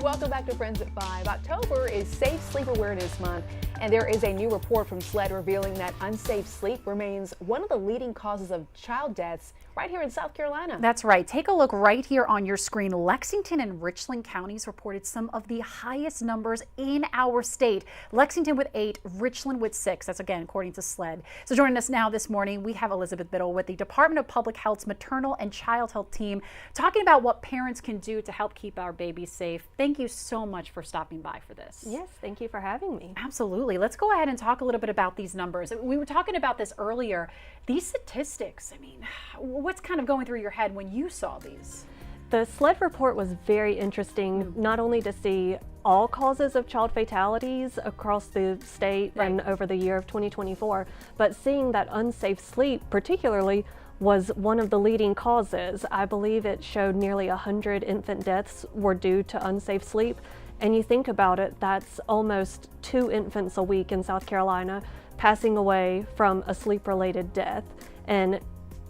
Welcome back to Friends at 5. October is Safe Sleep Awareness Month, and there is a new report from SLED revealing that unsafe sleep remains one of the leading causes of child deaths right here in South Carolina. That's right. Take a look right here on your screen. Lexington and Richland counties reported some of the highest numbers in our state. Lexington with 8, Richland with 6. That's again according to SLED. So joining us now this morning, we have Elizabeth Biddle with the Department of Public Health's Maternal and Child Health team talking about what parents can do to help keep our babies safe. Thank you so much for stopping by for this. Yes, thank you for having me. Absolutely. Let's go ahead and talk a little bit about these numbers. We were talking about this earlier. These statistics, I mean, what's kind of going through your head when you saw these? The SLED report was very interesting, not only to see all causes of child fatalities across the state and over the year of 2024, but seeing that unsafe sleep particularly was one of the leading causes. I believe it showed nearly 100 infant deaths were due to unsafe sleep. And you think about it, that's almost 2 infants a week in South Carolina passing away from a sleep-related death. And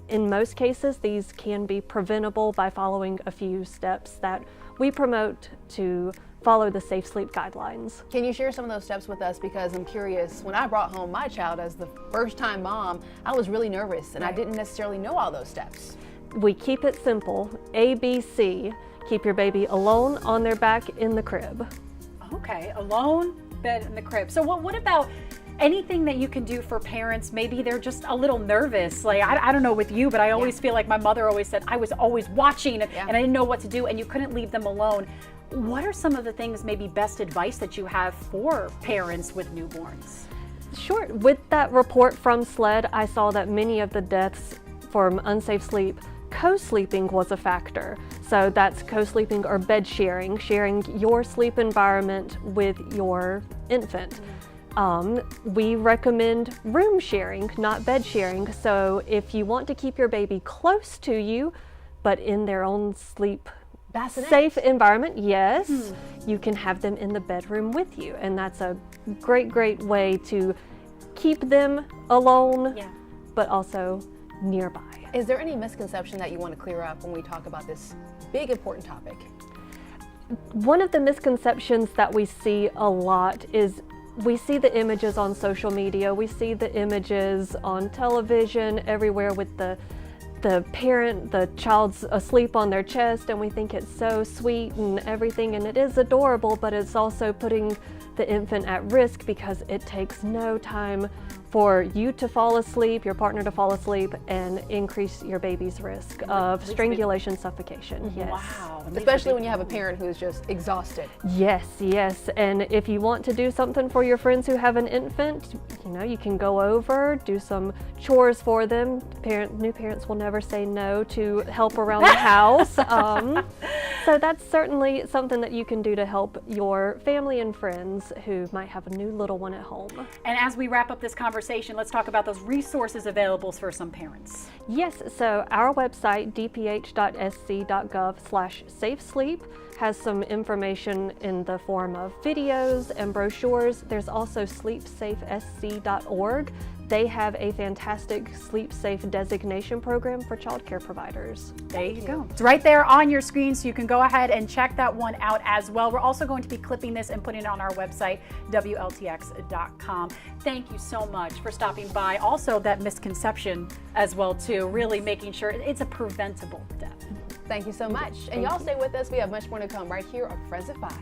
in most cases, these can be preventable by following a few steps that we promote to follow the safe sleep guidelines. Can you share some of those steps with us? Because I'm curious, when I brought home my child as the first-time mom, I was really nervous and I didn't necessarily know all those steps. We keep it simple, ABC. Keep your baby alone on their back in the crib. Okay, alone, bed in the crib. So what about anything that you can do for parents? Maybe they're just a little nervous. Like, I don't know with you, but I always feel like my mother always said I was always watching and I didn't know what to do and you couldn't leave them alone. What are some of the things, maybe best advice that you have for parents with newborns? Sure, with that report from SLED, I saw that many of the deaths from unsafe sleep, co-sleeping was a factor. So that's co-sleeping or bed sharing, sharing your sleep environment with your infant. We recommend room sharing, not bed sharing. So if you want to keep your baby close to you, but in their own sleep safe environment, yes, you can have them in the bedroom with you. And that's a great way to keep them alone, but also nearby. Is there any misconception that you want to clear up when we talk about this big important topic? One of the misconceptions that we see a lot is we see the images on social media, we see the images on television, everywhere with the parent, the child's asleep on their chest, and we think it's so sweet and everything, and it is adorable, but it's also putting the infant at risk because it takes no time for you to fall asleep, your partner to fall asleep, and increase your baby's risk of strangulation, suffocation. Yes. Wow. Especially when you have a parent who is just exhausted. Yes, yes. And if you want to do something for your friends who have an infant, you know, you can go over, do some chores for them. New parents will never say no to help around the house. So that's certainly something that you can do to help your family and friends who might have a new little one at home. And as we wrap up this conversation, let's talk about those resources available for some parents. Yes, so our website, dph.sc.gov/safesleep, has some information in the form of videos and brochures. There's also sleepsafesc.org. They have a fantastic sleep safe designation program for child care providers. There you go. It's right there on your screen, so you can go ahead and check that one out as well. We're also going to be clipping this and putting it on our website, WLTX.com. Thank you so much for stopping by. Also, that misconception as well, too, really making sure it's a preventable death. Thank you so much. And y'all stay with us. We have much more to come right here on Friends at 5.